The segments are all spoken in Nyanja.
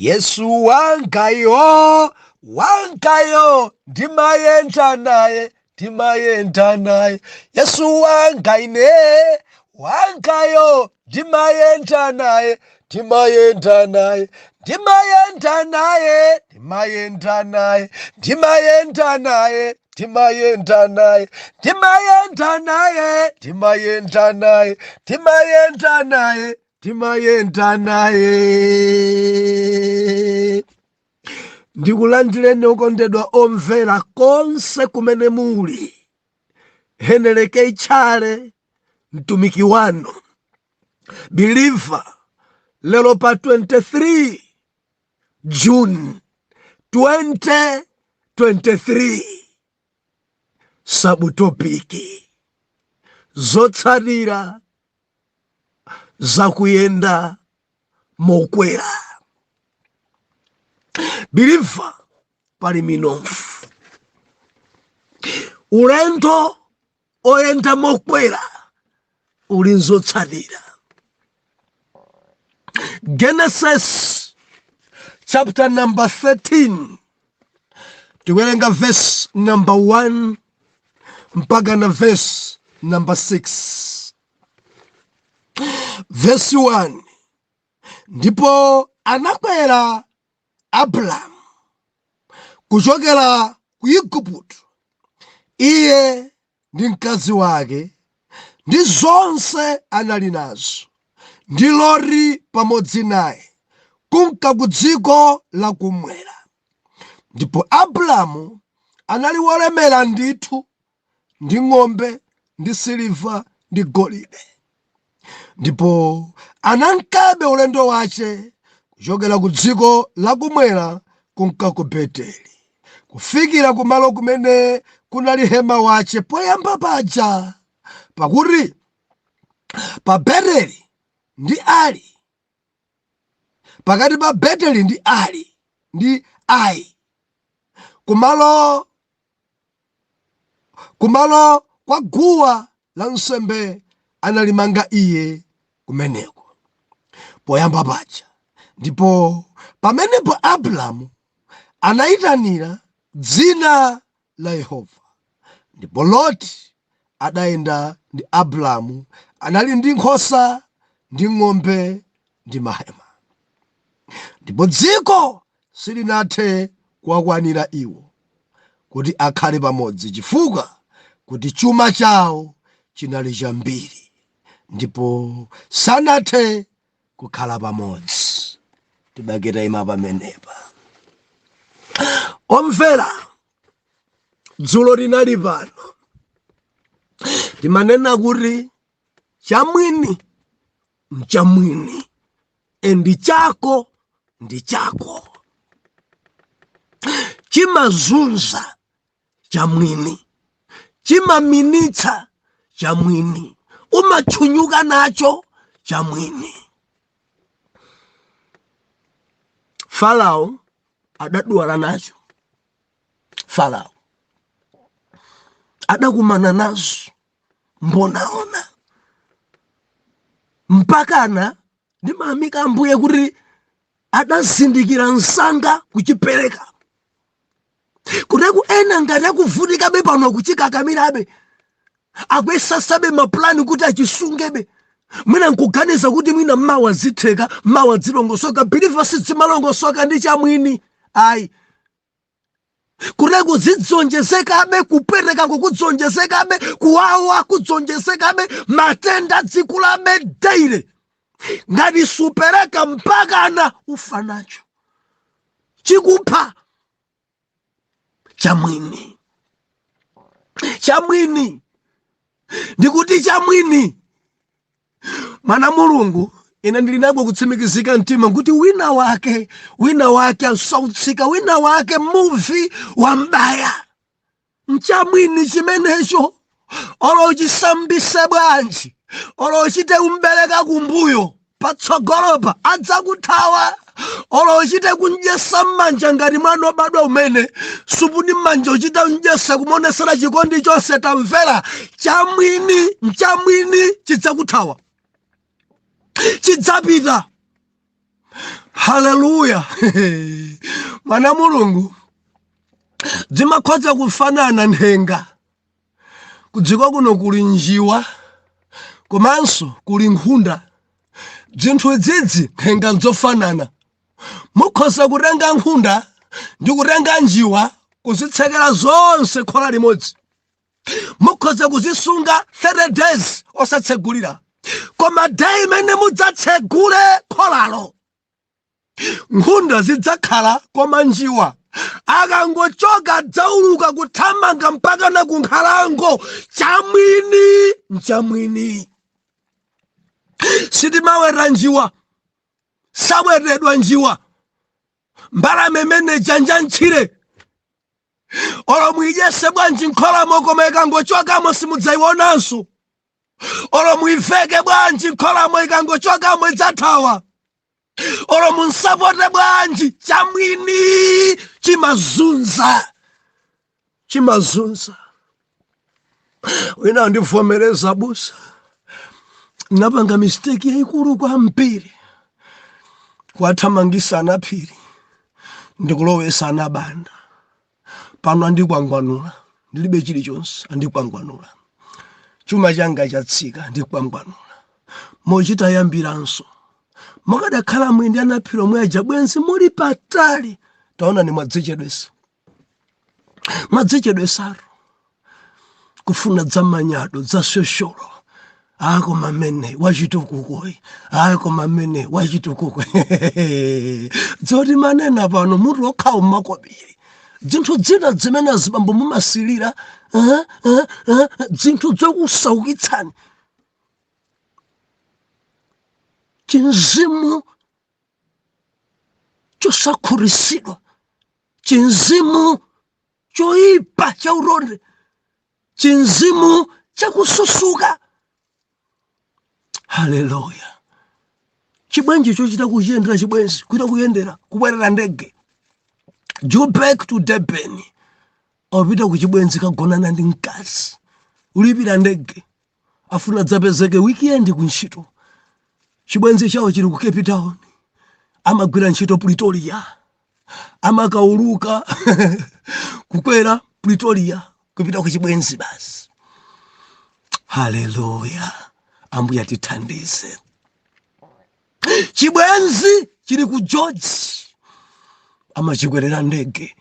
Yesu wangayo, wangayo, ndimayenda naye, ndimayenda naye. Yesu wangaine, wangayo, ndimayenda naye, ndimayenda naye. Ndimayenda naye, ndimayenda naye, ndimayenda naye, ndimayenda naye, ndimayenda naye, ndimayenda naye, ndimayenda naye, ndimayenda naye. Ndikulandireni okondedwa omvera konse kumene muli. Heneleke Tchale, mtumiki wanu, believer, lero pa 23 June 2023. Sabutopiki Zosatira za kuyenda Mokwera. Believer pali minofu. Ulendo oyenda Mokwera uli Zosatira. Genesis chapter number 13. Tiwerenga verse number 1 mpaka na verse number 6. Verse 1. Ndipo anakwera Abraham kuchokera ku Igupto, iye ndi mkazi wake ndi zonse anali nazo, ndi Loti pamodzi naye, kunka ku dziko la kumwera. Ndipo Abrahamu anali wolemera ndithu ndi ng'ombe ndi siliva ndi golide. Ndipo anankabe ulendo wace kuchokera ku dziko la kumwera kunka ku Beteli, kufikira kumalo kumene kunali hema wace poyamba paja, pakuti pa Beteli ndi Ai, pakati pa Beteli ndi Ai, kumalo kwa guwa la nsembe analimanga iye kumeneko poyamba paja. Ndipo pamenepo Abrahamu anayitanira dzina la Yehova. Ndipo Loti adayenda ndi Abrahamu, anali ndi nkhosa ndi ng'ombe ndi mahema. Ndipo dziko silinathe kuwakwanira iwo kuti akhale pamodzi, chifukwa kuti chuma chawo chinali chambiri, ndipo sanathe kukhala pamodzi. Tibaketa ima pamenepa. Omvera, dzulo linali pano timanena kuti chamwini mchamwini, endi chako ndi chako. Chimazunza chamwini, chimaminitsa chamwini, umachunyuka nacho chamwini. Farao adadwala nacho, Farao adakumana nazo mbonaona, mpakana ndi mamika ambuye kuti adazindikira nsanga kuchipereka. Kuteku ena ngati akuvutikabe pano kuchikakamirabe, akwesasabe maplani kuti achisungebe, mwina nkuganiza kuti mwina mawa zitheka, mawa zilongosoka. Believer sizimalongosoka ndi chamwini. Ayi, kuteku zidzonjezekabe, kupereka kukudzonjezekabe, kuwawa kudzonjezekabe, matenda dzikulabe daily. Ngati supereka mpakana ufa nacho, chikupha chamwini. Chamwini ndikuti chamwini. Mwana Mulungu, ina ndilinako kutsimikizika mtima kuti wina wake asautsika, wina wake muvi wa mbaya mchamwini chimenecho. Olo chisambise bwanji, olo chite umbeleka kumbuyo, patsogolopa adzakuthawa. Olo chite kunjesa mmanja ngati mwana obadwa umene supuni mmanja uchita unjesa kumonesera chikondi chonse. Tamvera, chamwini chidzakuthawa, chidzapita. Haleluya. Mwana mulungu zimakhoza kufanana nhenga kudziko kuno kuli njiwa komanso kuli nkhunda. Zinthu izizi nhenga nzofanana. Mukhoza kutenga nkhunda ndi kutenga njiwa kuzitsekera zonse khola limodzi. Mukhoza kuzisunga 30 days osatsegulira, koma day imene mudzatsegule kholalo nkhunda zidzakhala, koma njiwa akangochoka dzauluka kuthamanga mpaka na kunkhalango chamwini nchamwini. Sitimaweta njiwa, sawetedwa njiwa. Mbalame imene janja ntchire olo muidyese bwanji nkholamo koma ikangochokamo simudzayionanso. Olo muiveke bwanji nkholamo ikangochokamo idzathawa. Olo munsapote bwanji chamwini chimazunza. Wina ndivomereza abusa, napanga mistake yaikulu kwambiri kuwathamangisa anaphiri ndikulowesa anabanda. Pano andikwangwanula, ndilibe chilichonse, andikwangwanula. Chuma changa chatsika, andikwangwanula. Mochita yambiranso mukadakhala mwindi anaphiri omwe aja bwenzi muli patali, taona ni mwadzichedwesaro kufuna dzamanyado dzasosholo. Ako mamene wachitukukoyi, ako mamene wachitukuko. Dzoti manena pano mutu okhawo makobiri. Zinthu zina zimene zibambo mumasilira, zinthu zokusaukitsani. Chinzimu chosakhurisidwa, chinzimu choipa chauronde, chinzimu chakususuka. Haleluya. Chibwenji chochita kuchiyendera chibwenzi, kuita kuyendera, kubwerera ndege. Joburg to Durban. Opita kuchibwenzi kagonana ndi mkazi. Ulipira ndege. Afuna dzapezeke weekend kuntchito. Chibwenzi chawo chili ku Cape Town. Amagwira ntchito Pretoria. Amakauluka kukwera Pretoria kupita kuchibwenzi basi. Haleluya. Ambuya tithandize. Chibwenzi chili ku George. Amachigwerera ndege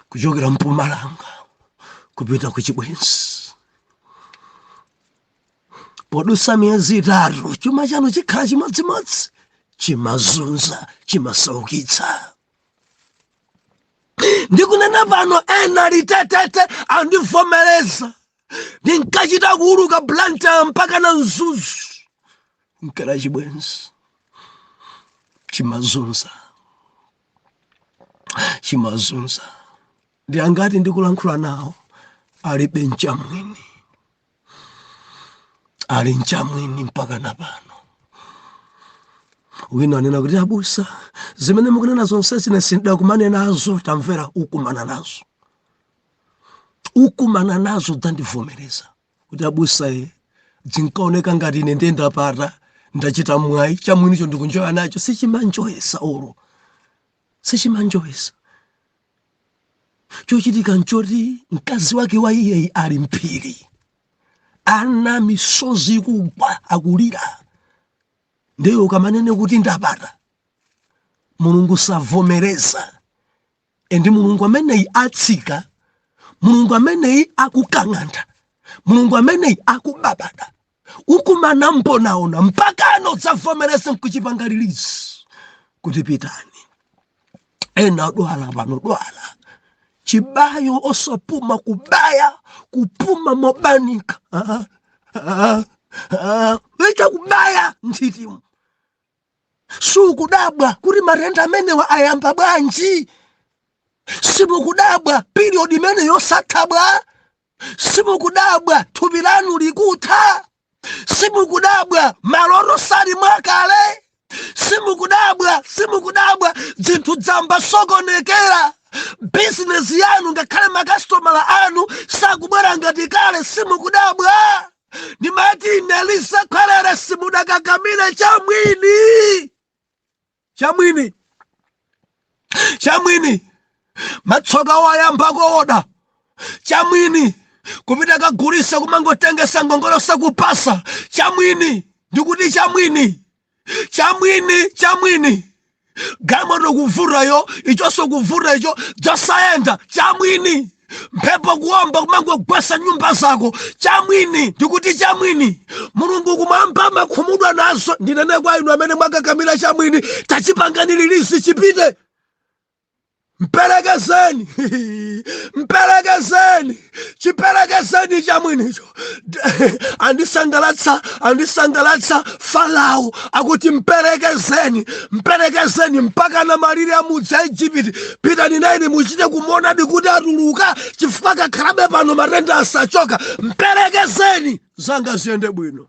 kuchokera Mpumalanga kupita kuchibwenzi. Podusa miyezi 3 chuma chanu chikhala chimodzimodzi, chimazunza, chimasaukitsa. Ndikunena pano ena litetete andivomereza. Ndinkachita kuuluka blanta mpaka na Mzuzu. Nkera chibwenzi. Chimazunza. Ndi angati ndikulankhula nawo alibe nchamwini. Ali nchamwini mpaka na pano. Wina nena kuti abusa, zimene mukunena zonse zine sindakumane nazo, tamvera ukumana nazo. Ukumana nazo dzandivomereza. Kuti abusa zinkaoneka ngati ine ndenda pata, ndachita mwayi, chamwinicho ndikunjoya nacho, sichimanjoyesa oro. Sichimanjoyesa. Chochitika nchoti mkazi wake wa iye ali mphiri. Ana misozi kugwa akulira. Ndiyo ukamanene kuti ndapata. Mulungu savomereza. Endi Mulungu ameneyi atsika. Mulungu ameneyi akukang'anda. Mulungu ameneyi akubabada. Ukumana mponaona mpaka anodzavomereza nkuchipangalirizi kuti pitani. Ena dwala pano dwala. Chibayo osapuma kubaya, kupuma mobanika. Wecha kubaya ntitimu. Sukudabwa kuti marenda amenewa ayamba bwanji. Simukudabwa period imene yosathabwa. Simukudabwa thupi lanu likutha. Simukudabwa maloro sali mwakale. Simukudabwa zinthu dzamba sokonekera. Business yanu ngakhale makastomala anu sakubwera ngati kale. Simukudabwa. Nimati nelisa khalera simudakakamire chamwini. chamwini matsoka wayamba kuoda chamwini kupita kagulisa kumangotengesa ngongolosa kupasa chamwini ndikuti chamwini gamoto kuvurayo ichoso kuvura icho dzasayenda chamwini mphepo kuomba kumangogwesa nyumba zako chamwini ndikuti chamwini mulungu kumwamba makhumudwa nazo ndinene kwa inu amene mwakakamira chamwini tachipanganililisi chipite chiperekezeni chamwinicho andisangalatsa Farao akuti mperekezeni mpaka na malire amudzi a Igupti pitani naini muchite kumona kuti atuluka chifukwa kakhalabe pano matenda asachoka mperekezeni zanga ziyende bwino.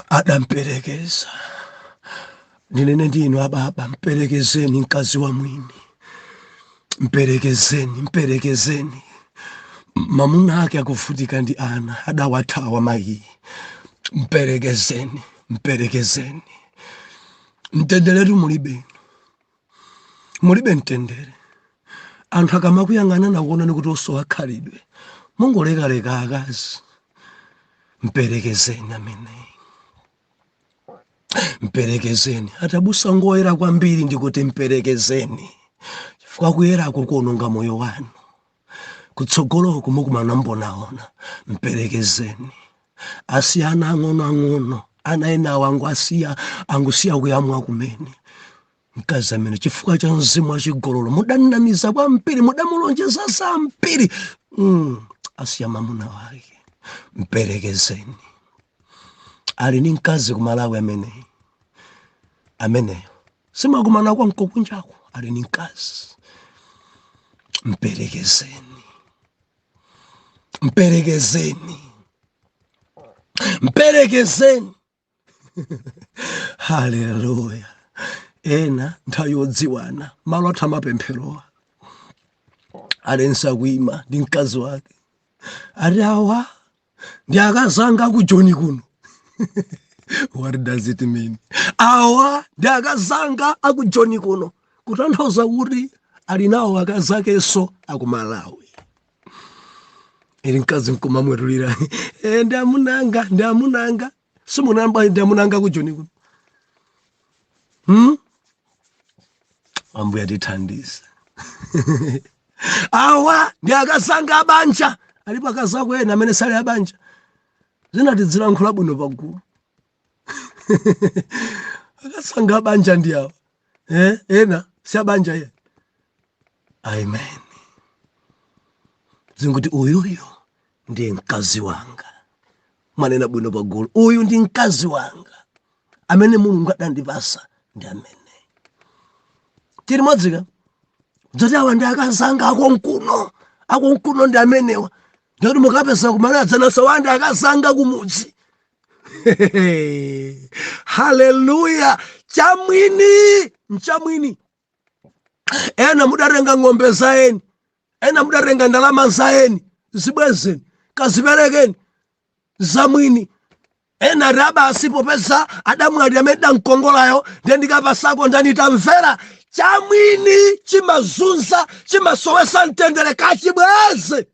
Adamperekeza ndinene ndinu ababa mperekezeni mkazi wa mwini mperekezeni mamuna ake akufutika ndi ana adawathawa mayi mperekezeni mtendeletu mulibe mtendere anthu akamakuyang'ana nakuonani kuti osowa khalidwe mungoleka akazi mperekezeni amene mperekezeni atabusa ngoyera kwambiri ndikuti mperekezeni chifukwa kuyerako kuononga moyo wanu kutsogoloko mukumana mbonaona mperekezeni asiyana ang'ono ana enawo angusiya kuyamwa kumene mkazi amene chifukwa cha mzimu wachigololo mudanamiza kwambiri mudamulonjeza zambiri asiya mamuna wake mperekezeni. Ali ni mkazi kumalawi ameneyo simakumana kwa mkokunjako ali ni mkazi mperekezeni haleluya. Ena ntayodziwana malo athamapempherowa alensa kuima ndi mkazi wake ali awa ndi akazanga ku Joni kuno. What does it mean? Awa ndi akazanga aku Joni kuno kutanthauza kuti ali nawo akazakenso akumalawi. Ili mkazi nkumamwetulira ndi amunanga simunamba ndi amunanga ku Joni kuno. Ambuya tithandize. Awa ndi akazanga abanja alipo akazako ena amene sali abanja zinati zilankhula bwino pagulu. Akasanga abanja ndi awa ena si abanja ye. Amen. Zinguti uyuyo ndi mkazi wanga manena bwino pagulu uyu ndi mkazi wanga amene Mulungu adandipasa ndi amene tiri modzika dzoti awa ndi akazanga akonkuno ndi amenewa ndikuti mukapesa kumanadzana sawandi akazanga kumudzi. Haleluya. Chamwini ena mudarenga ng'ombe zaeni ena mudarenga ndalama zaeni zibwezeni kaziberekeni zamwini ena raba asipo pesa adamwali ameda mkongolayo ndendikapasako ndanitamvera chamwini chimazunza chimasowesa mtendere kachibweze.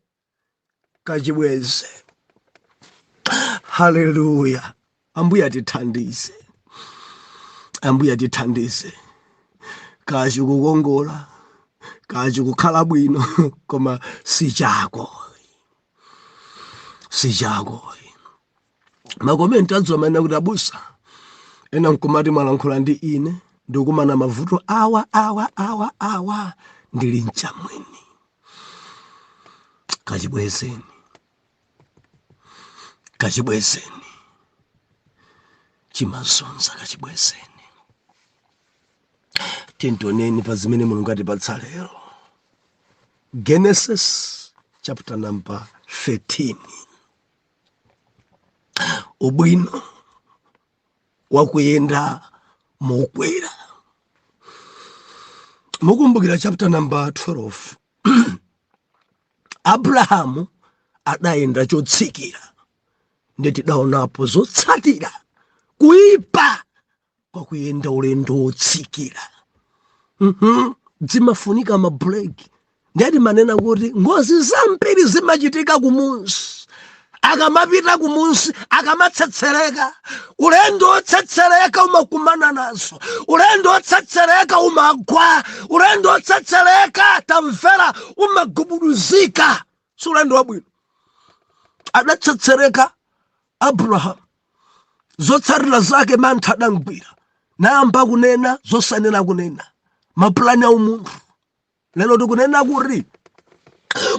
Haleluya. Ambuya tithandize kachi kukongola kachi kukhala bwino koma si chako. Makomenti adzomana kuti abusa ena nkumati mwalankhula ndi ine ndikumana mavuto awa ndili mchamwini. Kachibwezeni chimazunza kachibwezeni. Tintoneni pa zimene Mulungu atipatsa lero. Genesis chapter number 13. Ubwino wakuyenda Mokwera. Mukumbukira chapter number 12. Abrahamu adayenda chotsikira ndeti daonapo zotsatira kuipa kwa kuyenda ulendo wotsikira. Zimafunika mabreki. Ndiyati manena kuti ngozi zambiri zimachitika kumunsi. Akamapita kumunsi, akamatsetsereka, ulendo wotsetsereka umakumana nazo, ulendo wotsetsereka umagwa, ulendo wotsetsereka tamvera umagubuduzika. Si ulendo wabwino. Adatsetsereka Abraham, zotsatira zake mantha adamgwira, nayamba kunena zosanena kunena, maplani a umunthu. Lero tikunena kuti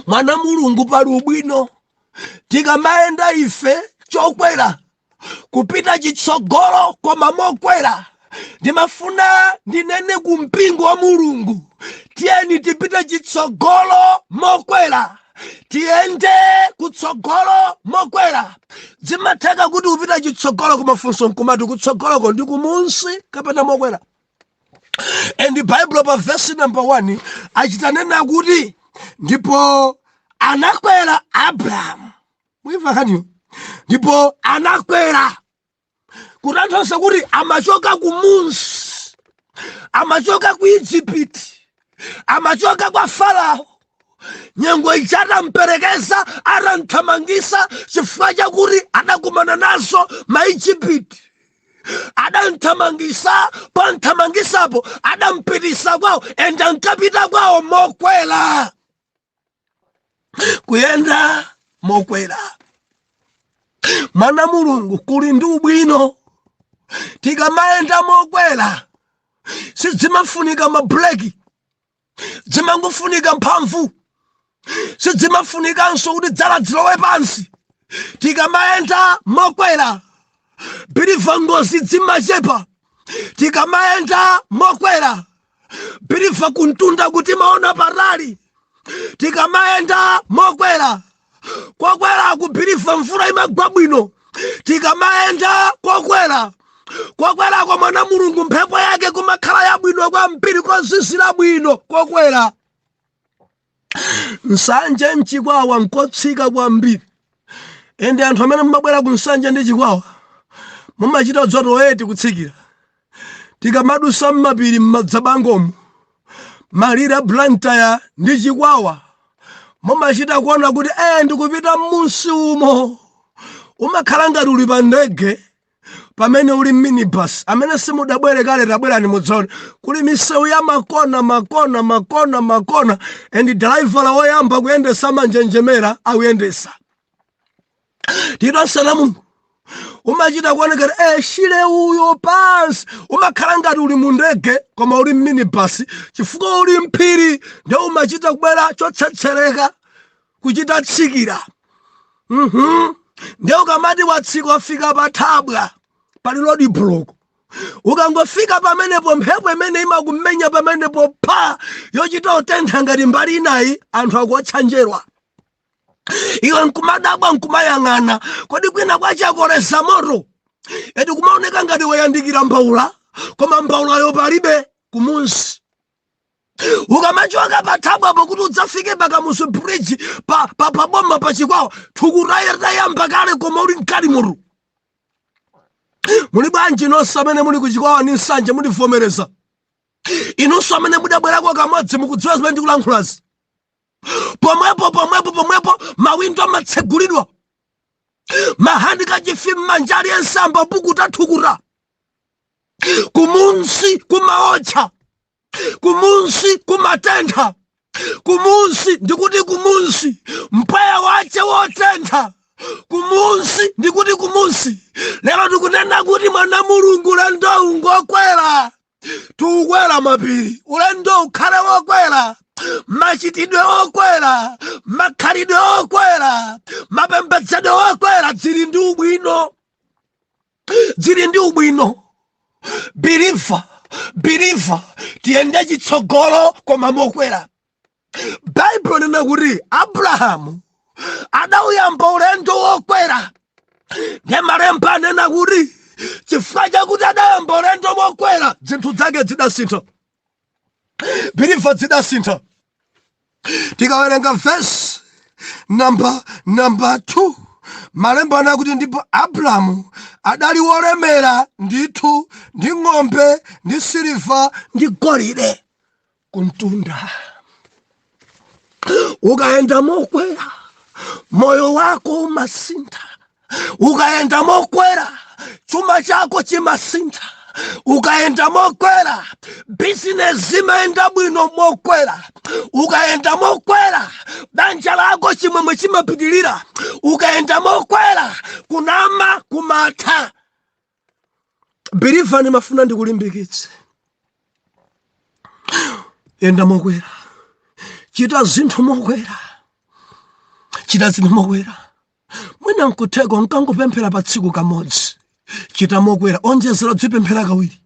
mwana Mulungu pali ubwino tikamaenda ife chokwera kupita chitsogolo koma mokwera. Ndimafuna ndinene kumpingo wa Mulungu, tiyeni tipite chitsogolo mokwera, tiyende kutsogolo mokwera. Zimatheka kuti upita chitsogolo kumafunso nkumati kutsogoloko ndi kumunsi kapena mokwera. And the Bible pa verse number 1 achitanena kuti ndipo anakwera Abraham. Muimva kanyo? Ndipo anakwera. Kutanthauza kuti amachoka kumunsi, amachoka ku Egypt, amachoka kwa Farao. Nyengo ichata mperekeza aranthamangisa chifukwa chakuti adakumana nazo ma Egypt. Adanthamangisa, panthamangisapo adampitisa kwawo enda nkapita kwawo mokwera. Kuyenda mokwera. Mwana Mulungu kuli ndi ubwino tikamaenda mokwera. Sizimafunika mabreki, zimangofunika mphamvu. Sizimafunikanso kuti dzala zilowe pansi tikamaenda mokwera. Biliva ngozi zimachepa tikamaenda mokwera. Biliva kuntunda kuti maona parali tikamaenda mokwera. Kokwera kubiliva mvula imagwa bwino tikamaenda kokwera. Kokwera kwa mwana Mulungu mphepo yake kumakhala yabwino kwambiri kozizira bwino kokwera. Nsanje mchikwawa nkotsika kwambiri. Ende anthu amene mumabwera ku nsanje ndi chikwawa mumachita dzotoweti kutsikira. Tikamadusa mmapiri mmadzabangomu malira Blantyre ndi chikwawa mumachita kuona kuti ndikupita m'munsi umo. Umakhala ngati uli pa ndege pamene uli minibus amene simudabwere kale tabwerani mudzaone kuli misewu ya makona and driver la woyamba kuyendesa manjenjemera akuyendesa. Tidosana Mulungu umachita kuonekera shile uyo pansi. Umakhala ngati uli mu ndege koma uli minibus chifukwa uli mphiri ndio umachita kubwera chotsetsereka kuchita tsikira. Ndio kamati watsika wafika pathabwa pali road block. Ukangofika pamenepo mphepo imene imakumenya pamenepo pa yochita utentha ngati mbali inayi anthu akutsanjerwa. Iwe nkumadabwa nkumayang'ana kodi kwina kwachakolesa moto. Eti kumaoneka ngati wayandikira mbawula koma mbawulayo palibe kumunsi. Ukamachoka pathabwapo kuti udzafike pakamusu bridge pa bomba pa chikwawa tukutayamba kale koma uli mkati moto. Muli bwanji nonse amene muli kuchikwawa ni nsanje mulivomereza. Inunso amene mudabwerako kamodzi mukudziwa zimene ndikulankhulazi. Pomwepo mawindo amatsegulidwa. Mahandi kachifi m'manja ensamba pukuta thukuta. Kumunsi kumaotcha. Kumunsi kumatentha. Kumunsi ndikuti kumunsi mpweya wache wotentha. Kumunsi ndikuti kumunsi. Lero tikunena kuti mwana Mulungu ulendo ungokwera. Tukwera mapiri ulendo ukhale wokwera. Machitidwe okwera, makhalidwe okwera, mapembedzedwe okwera zili ndi ubwino. Zili ndi ubwino. Believer tiyende chitsogolo koma mokwera. Bible nena kuti Abrahamu adawuyamba ulendo wokwera. Ndi malemba nena kuti chifukwa chakuti adayamba ulendo mokwera zinthu zake zidasintha. Believer zidasintha. Tikawerenga verse number 2 malemba anakuti ndipo Abrahamu adali wolemera ndithu ndi ng'ombe ndi siliva ndi golide kuntunda. Ukayenda mokwera moyo wako umasintha. Ukayenda mokwera chuma chako chimasintha. Ukayenda mokwera business imayenda bwino mokwera. Ukayenda mokwera banja lako chimwemwe chimapitilira. Ukayenda mokwera kunama kumatha. Believer mafuna ndikulimbikitse. Yenda mokwera. Chita zinthu mokwera. Chita zinthu mokwera. Mwina nkutego nkangopemphera pa tsiku kamodzi. Chita mokwera. Onjezera dzipemphera kawiri.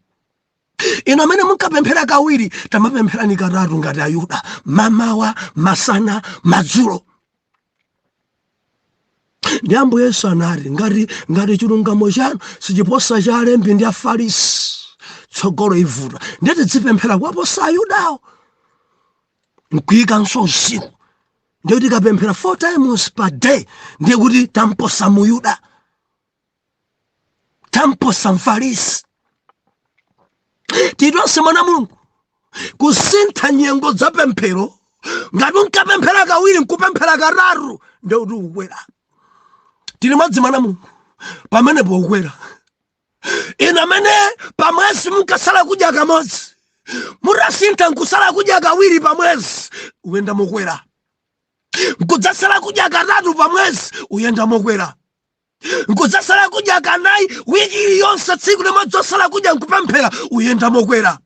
Ino amene munkapemphera kawiri tamapempherani katatu ngati Ayuda. Mamawa, masana, madzulo. Ndi Ambuye Yesu anati ngati chilungamo chanu sichiposa cha alembi ndi Afarisi tsogolo ivuta. Ndeti dzipemphera kwaposa Ayudawo. Nkuyika usiku. Ndiye kuti kapemphera 4 times per day. Ndiye kuti tamposa Muyuda. Tamposa Mfarisi. Tidonse mwana Mulungu kusintha nyengo za pemphero. Ngati unkapemphera kawiri nkupemphera katatu ndiye kuti ukwera. Tili madzi mwana Mulungu pamenepo ukwera. Ina amene pamwezi munkasala kudya kamodzi murasintha nkusala kudya kawiri pamwezi uyenda mokwera. Nkudzasala kudya katatu pamwezi uyenda mokwera. Nkudzasala kudya kanayi wiki iliyonse tsiku limodzi osala kudya nkupemphera uyenda mokwera.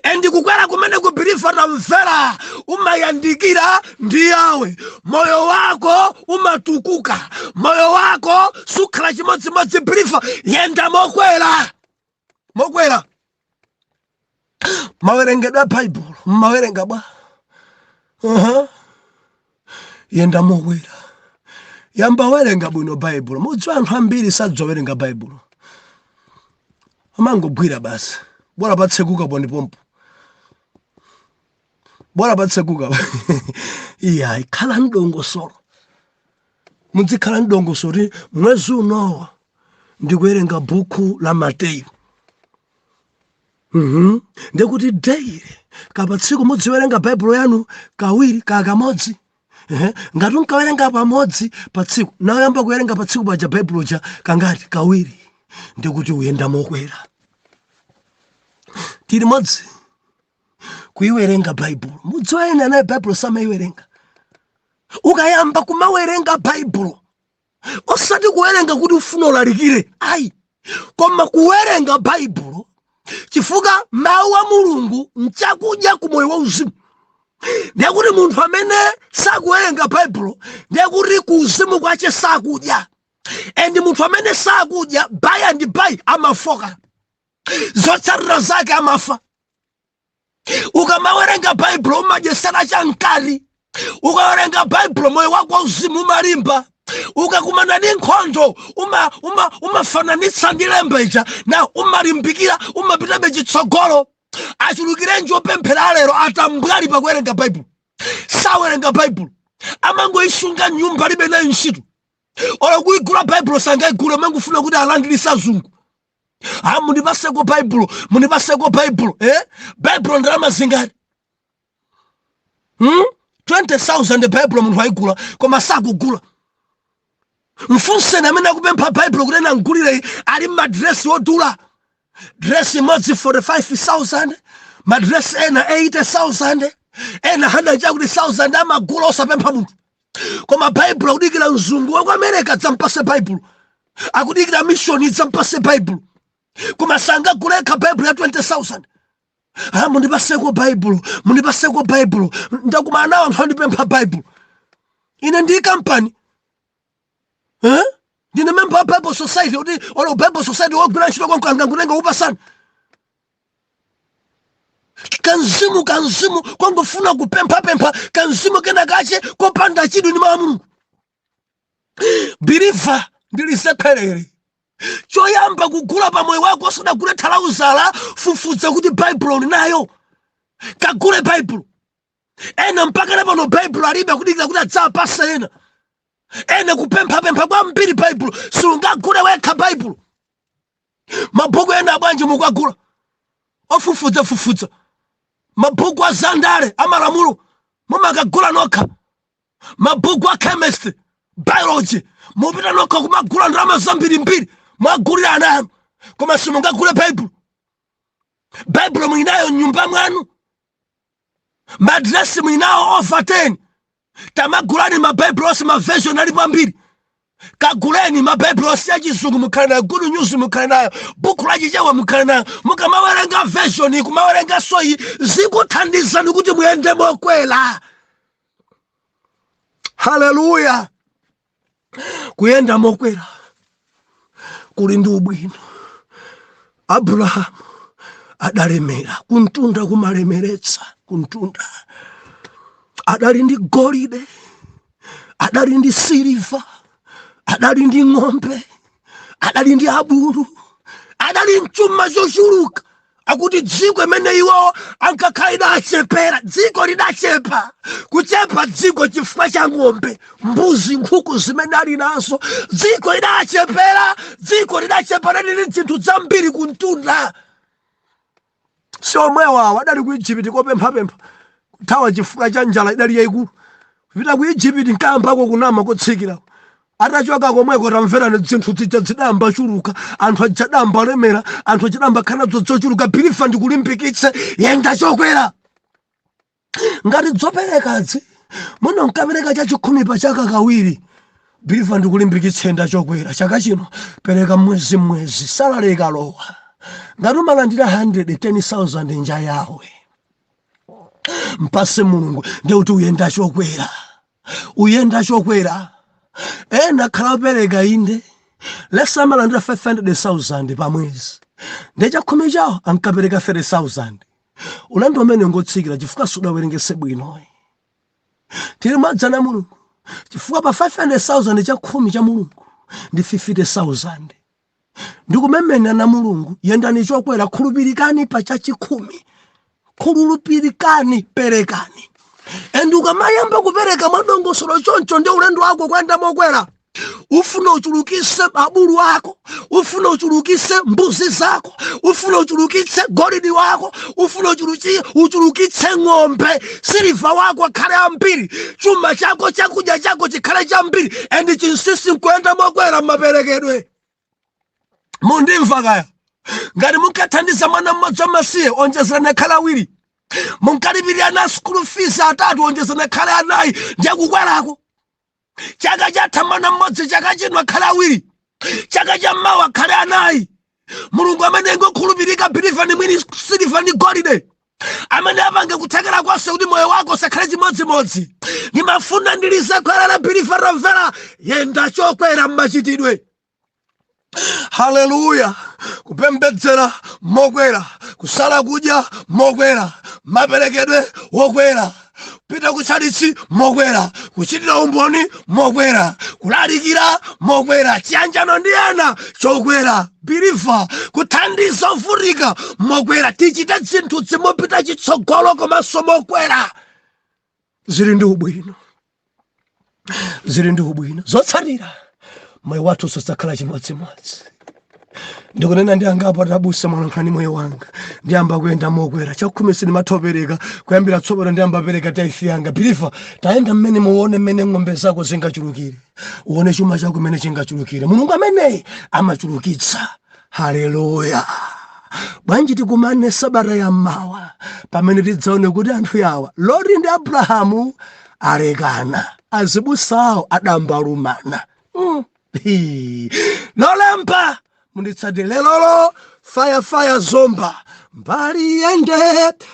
Endi kukwera kumene kubelieve tamvera umayandikira ndi yawe. Moyo wako umatukuka. Moyo wako sukhala chimodzimodzi. Believer yenda mokwera. Mokwera. Mawerengedwa Bible. Mawerenga bwa. Yenda mokwera. Yamba werenga bwino Bible. Mudziwa anthu ambiri sadzowerenga Bible. Amangogwira basi. Bora patsekuka pondipompo. Bora patsekuka. Iya ikhala ndongosolo. Muzikhala ndongosolo mwezi uno ndikuwerenga buku la Mateyu. Ndikuti daily kapatsiku mudziwerenga Bible yanu kawiri kamodzi. Ngati unkawerenga pamodzi patsiku nayamba kuwerenga patsiku paja Bible ja kangati kawiri ndikuti uyenda mokwera. Tili modzi kuiwerenga Bible. Mudziwena naye Bible samaiwerenga. Ukayamba kumawerenga Bible osati kuwerenga kuti ufuna ulalikire. Ayi. Koma kuwerenga Bible chifukwa mawu a Mulungu nchakudya ku moyo wauzimu. Ndiye kuti munthu amene sakuwerenga Bible ndiye kuti kuuzimu kwache sakudya. Endi munthu amene sakudya by and by amafoka. Zosatira zake amafa. Ukamawerenga Bible umadyesera chankali. Ukawerenga Bible moyo wako wauzimu umalimba. Ukakumana ndi nkhondo umafananitsa ndi lembeja na umalimbikira umapitabe chitsogolo. Achulukire njopemphera lero atambwali pakuwerenga Bible. Sawerenga Bible amangoisunga nyumba libe nayo ntchito. Olo kuigula Bible sangaigule mangufuna kuti alandilisa zungu. Munipaseko Bible, munipaseko Bible. Bible ndalama zingati? 20,000 Bible munthu aigula koma sakugula. Mfunse amene akupempha Bible kuti nangulire ali madress odula. Dress imodzi 45,000, madress ena 80,000, ena 100,000 amagula osapempha munthu. Koma Bible akudikira mzungu wa ku America dzampase Bible. Akudikira mission dzampase Bible. Koma sangaguleka Bible ya 20,000. Munipaseko Bible, munipaseko Bible. Ndakumana nawo anthu andipempha Bible. Ine ndi company. Ndine member of Bible Society. Olo Bible Society wogwira ntchito kwankanga ngutenga upasana. Kanzimu kwangofuna kupempha kanzimu kena kache kopanda chidwi ni mawu a Mulungu. Believer ndilisekherere. Choyamba kugula pa moyo wako osagule thalauzala fufuza kuti Bible nayo. Kagule Bible. Ena mpaka napano Bible alibe kudikira kuti adzapasa ena. ene kupempha kwambiri baibulo sungagule wekha baibulo. Mabhuku ena abwanji mukagula ofufudza mabhuku azandale amalamulo mumakagula nokha. Mabhuku a chemistry biology mupita nokha kumagula ndalama zambirimbiri mwagulira ana anu, koma simungagule baibulo. Baibulo mwinayo nyumba mwanu, madresi mwinayo over 10. Tamagulani mabaibulo osi maversion alipo ambiri. Kaguleni mabaibulo osi ya chizungu mukhale nayo, Good News mukhale nayo, buku la chichewa mukhale nayo. Mukamawerenga version kumawerenga soyi zikuthandizani kuti muyende mokwera. Haleluya. Kuyenda mokwera kuli ndi ubwino. Abrahamu adalemera kuntunda kumalemeretsa kuntunda. Adali ndi golide, adali ndi siliva, adali ndi ng'ombe, adali ndi abulu, adali mchuma chochuluka. Akuti dziko imene iwo ankakhala idachepera, dziko lidachepa. Kuchepa dziko chifukwa cha ng'ombe, mbuzi, nkhuku zimene ali nazo. Dziko lidachepera, dziko lidachepera ndi zinthu zambiri kuntunda. Somwewa adali ku Egypt kopemphapempha kuthawa chifukwa cha njala idali yayikulu. Kupita ku Egypt nkayambako kunama kotsikira. Atachoka komweko tamverani zinthu zidamba chuluka, anthu achadamba lemera, anthu achadamba khana zochuluka. Bilifa ndikulimbikitse yenda chokwera. Ngati dzoperekadzi muno nkapereka cha 10 pa chaka kawiri. Bilifa ndikulimbikitse yenda chokwera. Chaka chino pereka mwezi salale ikalowa. Ngati umalandira 110,000 nja yawe, mpase Mulungu ndi kuti uyenda chokwera. Uyenda chokwera. Ena khala pereka inde lesa malandira 500,000 pa mwezi. Ndecha 10 chawo ankapereka 30,000. Ulendo umene ngotsikira chifukwa sudawerengese bwino. Tili madzana Mulungu chifukwa pa 500,000 cha 10 cha Mulungu ndi 50,000. Ndikumemena na Mulungu yendani chokwera. Khulupirikani pa cha 10. Khulupirikani, perekani. Endi ukamayamba kupereka mwadongosolo choncho ndi ulendo wako kwenda mokwera. Ufuna uchulukise abulu wako, ufuna uchulukise mbuzi zako, ufuna uchulukise golidi wako, ufuna uchulukise ng'ombe, siliva wako akhale ambiri, chuma chako chakudya chako chikhale chambiri. Endi chinsisi kwenda mokwera maperekedwe. Mundimva kaya? Ngati munkathandiza mwana mmodzi wamasiye onjezerani khala awiri. Munkalipirira na school fees 3 onjezerani khala 4 ndiye kukwerako. Chaka chatha mwana mmodzi, chaka chino khala awiri, chaka chammawa khala 4. Mulungu amene ngokhulupirika bilifa ni mwini siliva ni golide, amene apange kuthekera kwase kuti moyo wako usakhale chimodzimodzi. Ndimafuna ndilize kwera bilifa ramvera yenda chokwera mmachitidwe. Haleluya. Kupembedzera mokwera, kusala kudya mokwera, maperekedwe wokwera, pita kuchalitsi mokwera, kuchitira umboni mokwera, kulalikira mokwera, chiyanjano ndi ena chokwera. Bilifa kuthandiza ovutika mokwera. Tichite zinthu zimopita chitsogolo komanso mokwera. Zili ndi ubwino, zili ndi ubwino. Zotsatira moyo wathu usakhala chimodzimodzi. Ndikunena ndi angapo atabusa mwanankhani moyo wanga ndiyamba kuyenda mokwera. Cha 10 sinimatopereka kuyambira tsopano ndiyamba pereka taifi yanga. Bilifa tayenda mmene muone mmene ng'ombe zako zingachulukire, uone chuma chako mmene chingachulukire. Mulungu amene amachulukitsa. Haleluya. Bwanji tikumane sabata ya mmawa pamene tidzaone kuti anthu yawa Loti ndi Abrahamu alekana, azibusawo adambalumana. Lolemba munditsate lelolo fire zomba mbali yende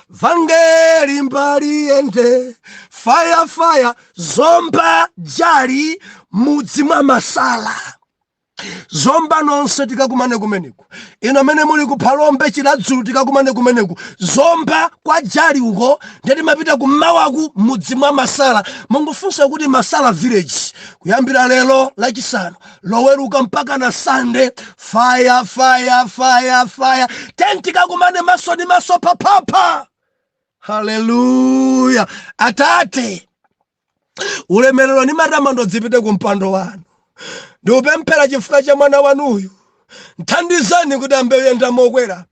vangeli mbali yende fire zomba jali mudzi mwa masala. Zomba nonse tikakumane kumeneku. Ino mene muli kuphalombe chiladzulu tikakumane kumeneku. Zomba kwa jali uko ndeti mapita kumawaku mudzi mwa masala. Mungufunsa kuti Masala village kuyambira lero lachisanu loweruka mpaka na Sunday fire. Tenti kakumane maso ni maso papapa. Haleluya. Atate Ulemerero ni matamando dzipite ku mpando wanu. Ndiupemphera chifukwa cha mwana wanuyu. Thandizani kuti ambeyenda mokwera.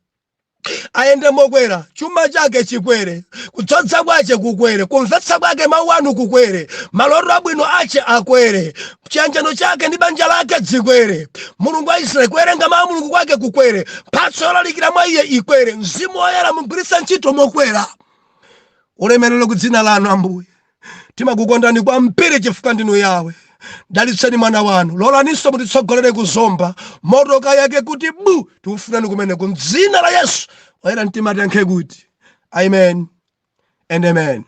Ayende mokwera, chuma chake chikwere, kudzodza kwache kukwere, kumvetsa kwake mawu anu kukwere, maloto abwino ache akwere, chiyanjano chake ndi banja lake dzikwere. Mulungu wa Israeli, kuwerenga mawu Mulungu kwake kukwere, mphatso yolalikira mwa iye ikwere, mzimu woyera mugwiritsa ntchito mokwera. Ulemerero ku dzina lanu Ambuye. Timakukondani kwambiri chifukwa ndinu Yawe. Dalitseni mwana wanu, lolaninso mutitsogolere kuzomba motoka yake kuti bu tiufunani kumene ku dzina la Yesu. Oyera mtima tiyankhe kuti amen and amen.